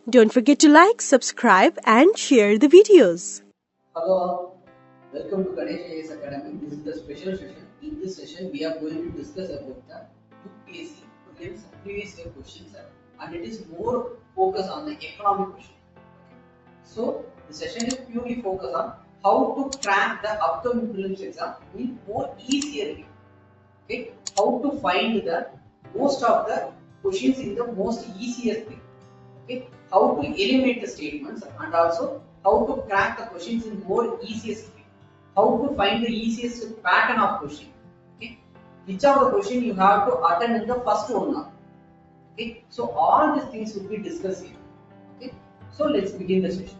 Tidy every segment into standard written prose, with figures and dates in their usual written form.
Don't forget to like, subscribe and share the videos. Hello, welcome to Ganesh IAS Academy. This is the special session. In this session, we are going to discuss about the UPSC Prelims previous year questions, and it is more focused on the economic question. So, the session is purely focused on how to crack the upcoming prelims exam in more easier way. Okay, how to find the most of the questions in the most easiest way. Okay, how to eliminate the statements and also how to crack the questions in more easiest way. How to find the easiest pattern of question. Okay, which of the question you have to attend in the first one now. Okay, so all these things will be discussed here. Okay, so let's begin the session.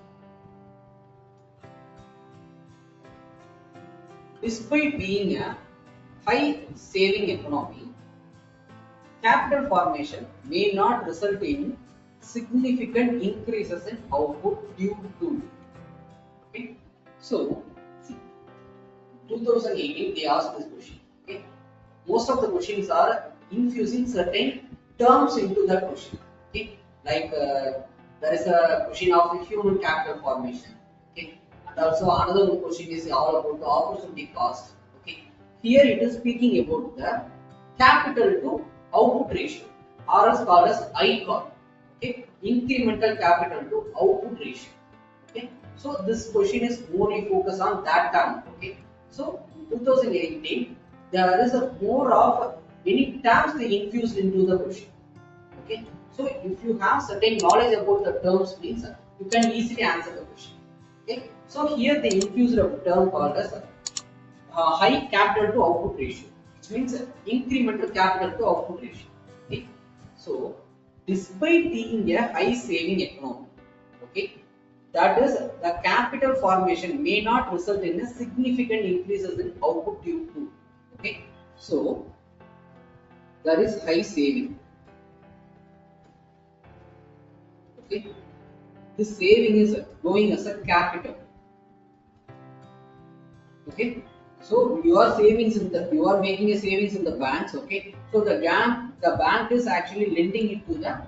Despite being a high saving economy, capital formation may not result in significant increases in output due to. Okay, so see, 2018 they asked this question. Okay, most of the questions are infusing certain terms into that question. Okay, like there is a question of human capital formation. Okay, and also another question is all about the opportunity cost. Okay, here it is speaking about the capital to output ratio, or is called as ICOR. Okay, incremental capital to output ratio. Okay, so this question is more focused on that term. Okay, so 2018 there is a more of many terms they infused into the question. Okay, so if you have certain knowledge about the terms means you can easily answer the question. Okay, so here they infused a term called as high capital to output ratio, which means incremental capital to output ratio. Okay, so despite being a high saving economy, okay, that is the capital formation may not result in a significant increases in output due to. Okay, so there is high saving. Okay, this saving is going as a capital. Okay, so your savings in the you are making a savings in the banks. Okay, so the bank is actually lending it to the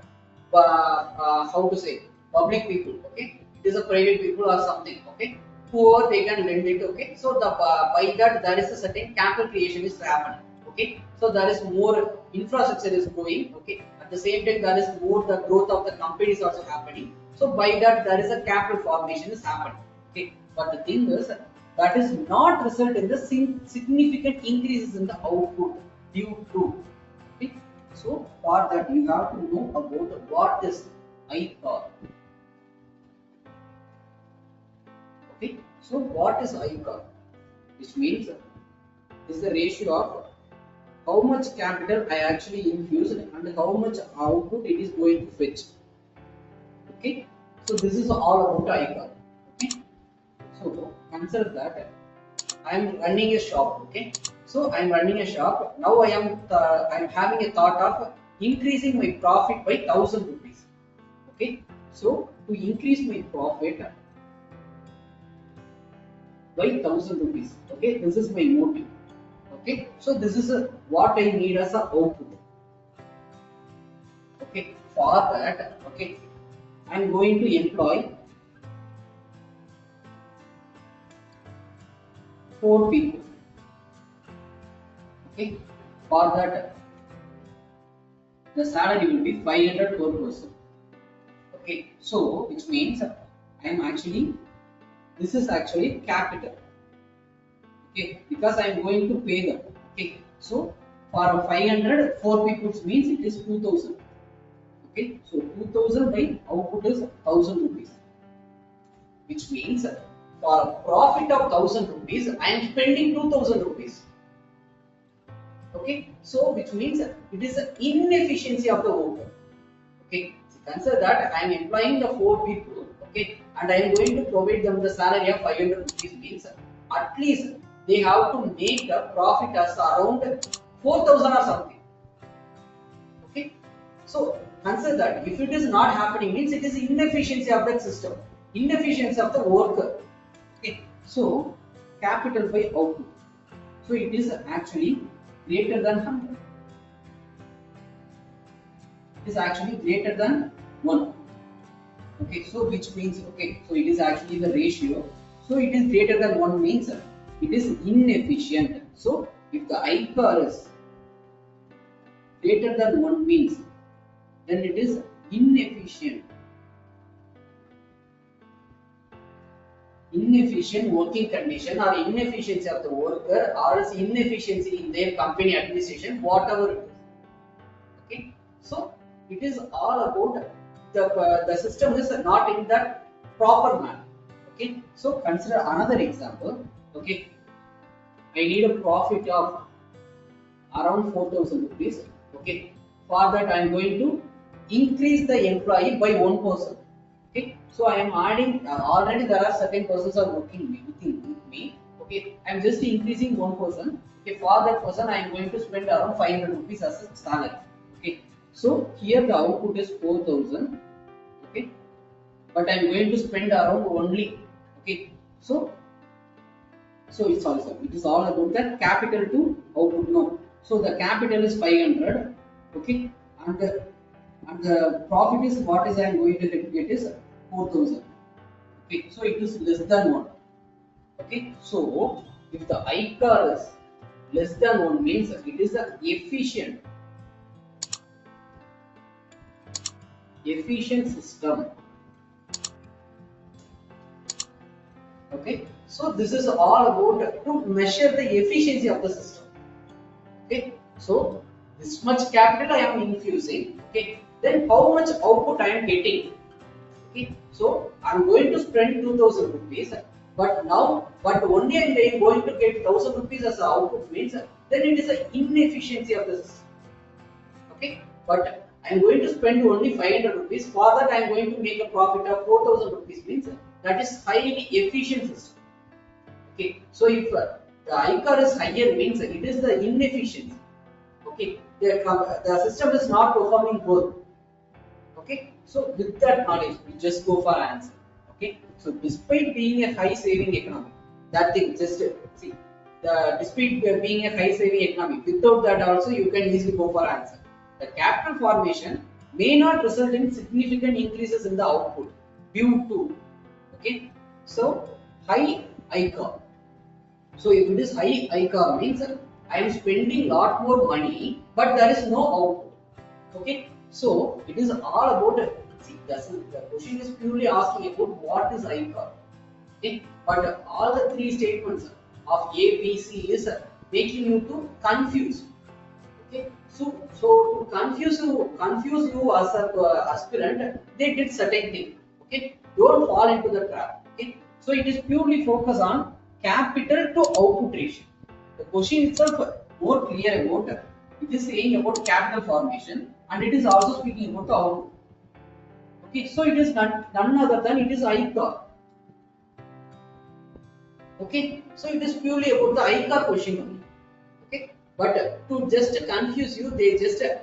how to say public people. Okay, it is a private people or something. Okay, whoever they can lend it. Okay, so the by that there is a certain capital creation is happening. Okay, so there is more infrastructure is growing. Okay, at the same time there is more the growth of the company is also happening. So by that there is a capital formation is happening. Okay, but the thing is that is not result in the significant increases in the output due to. Okay, so for that you have to know about what is ICOR. Okay, so what is ICOR? Which means is the ratio of how much capital I actually infused and how much output it is going to fetch. Okay, so this is all about ICOR. Okay, so consider that I am running a shop. Okay, so I am running a shop. Now I am having a thought of increasing my profit by 1000 rupees. Okay, so to increase my profit by 1000 rupees. Okay, this is my motive. Okay, so this is what I need as a output. Okay, for that, okay, I am going to employ 4 people. Okay, for that the salary will be 500 per person. Okay, so which means I am actually this is actually capital. Okay, because I am going to pay them. Okay, so for 500 4 people means it is 2000. Okay, so 2000 by output is 1000 rupees, which means for a profit of 1000 rupees I am spending 2000 rupees. Okay, so which means it is an inefficiency of the worker. Okay, so consider that I am employing the 4 people. Okay, and I am going to provide them the salary of 500 rupees means at least they have to make a profit as around 4000 or something. Okay, so consider that if it is not happening means it is inefficiency of that system, inefficiency of the worker. Okay, so capital by output, so it is actually greater than 100. It is actually greater than 1. Okay, so which means, okay, so it is actually the ratio. So it is greater than 1 means it is inefficient. So if the ICAR is greater than 1 means then it is inefficient. Inefficient working condition or inefficiency of the worker or else inefficiency in their company administration, whatever it is. Okay, so it is all about the system is not in that proper manner. Okay, so consider another example. Okay, I need a profit of around 4,000 rupees. Okay, for that I am going to increase the employee by 1%. Okay, so I am adding already there are certain persons are working with me. Okay, I am just increasing 1%. Okay, for that person I am going to spend around 500 rupees as a salary. Okay, so here the output is 4,000. Okay, but I am going to spend around only. Okay, so it's also it is all about the capital to output. No, so the capital is 500. Okay, and the profit is what is I am going to get is 4,000. Okay, so it is less than 1. Okay, so if the ICAR is less than 1 means it is the efficient system. Okay, so this is all about to measure the efficiency of the system. Okay, so this much capital I am infusing. Okay, then how much output I am getting. Okay, so I am going to spend 2,000 rupees, but only I am going to get 1,000 rupees as output means then it is an inefficiency of the system. Okay, but I am going to spend only 500 rupees. For that I am going to make a profit of 4,000 rupees means that is highly efficient system. Okay, so if the ICAR is higher means it is the inefficiency. Okay, the system is not performing good. Okay, so with that knowledge, we just go for answer. Okay, so despite being a high saving economy, that thing just see despite being a high saving economy, without that also you can easily go for answer. The capital formation may not result in significant increases in the output due to so high ICAR. So if it is high ICAR means I am spending lot more money, but there is no output. Okay, so it is all about the question is purely asking about what is ICAR. Okay, but all the three statements of A, B, C is making you to confuse. Okay, so to confuse you as a aspirant, they did certain thing. Okay, don't fall into the trap. Okay, so it is purely focused on capital to output ratio. The question itself more clear about it. It is saying about capital formation and it is also speaking about the output. Okay, so it is none other than it is ICAR. Okay, so it is purely about the ICAR question only. Okay, but to just confuse you, they just add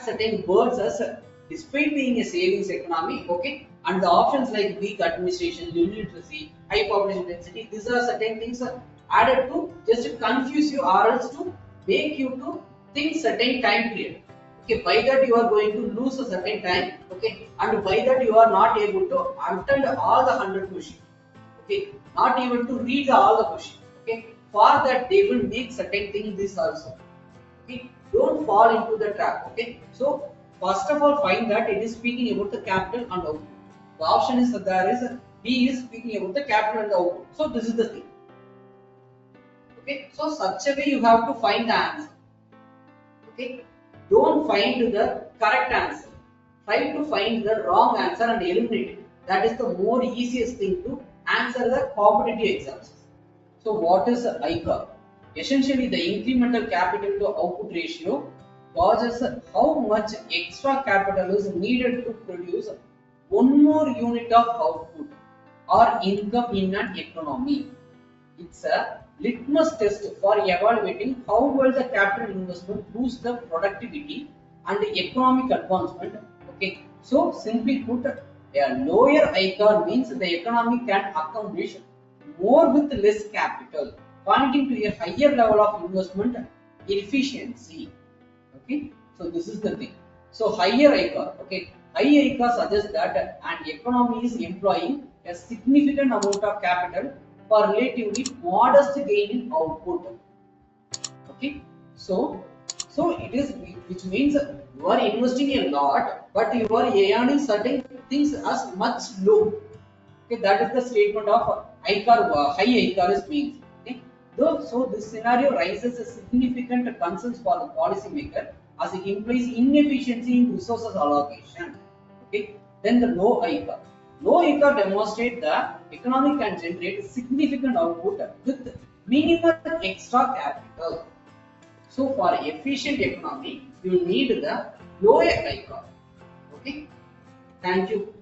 certain words as despite being a savings economy. Okay, and the options like weak administration, illiteracy, high population density, these are certain things added to just confuse you or else to make you to think certain time period. Okay, by that you are going to lose a certain time. Okay, and by that you are not able to attend all the 100 questions. Okay, not even to read all the questions. Okay, for that they will make certain things this also. Okay, don't fall into the trap. Okay, so first of all find that it is speaking about the capital and output. The option is that there is B is speaking about the capital and the output. So this is the thing. Okay, so such a way you have to find the answer. Okay, don't find the correct answer. Try to find the wrong answer and eliminate it. That is the more easiest thing to answer the competitive exams. So what is ICAR? Essentially the incremental capital to output ratio gauges how much extra capital is needed to produce one more unit of output or income in an economy. It's a litmus test for evaluating how well the capital investment boosts the productivity and the economic advancement. Okay, so simply put, a lower ICAR means the economy can accomplish more with less capital, pointing to a higher level of investment efficiency. Okay, so this is the thing. So higher ICAR. Okay, High ICAR suggests that an economy is employing a significant amount of capital for relatively modest gain in output. Okay, so it is, which means you are investing a lot, but you are earning certain things as much low. Okay, that is the statement of ICAR, high ICAR means. Okay, so this scenario raises a significant concerns for the policymaker as it implies inefficiency in resources allocation. Okay, then the low ICAR. Low ICAR demonstrates that economy can generate significant output with minimal extra capital. So for efficient economy, you need the lower ICAR. Okay, thank you.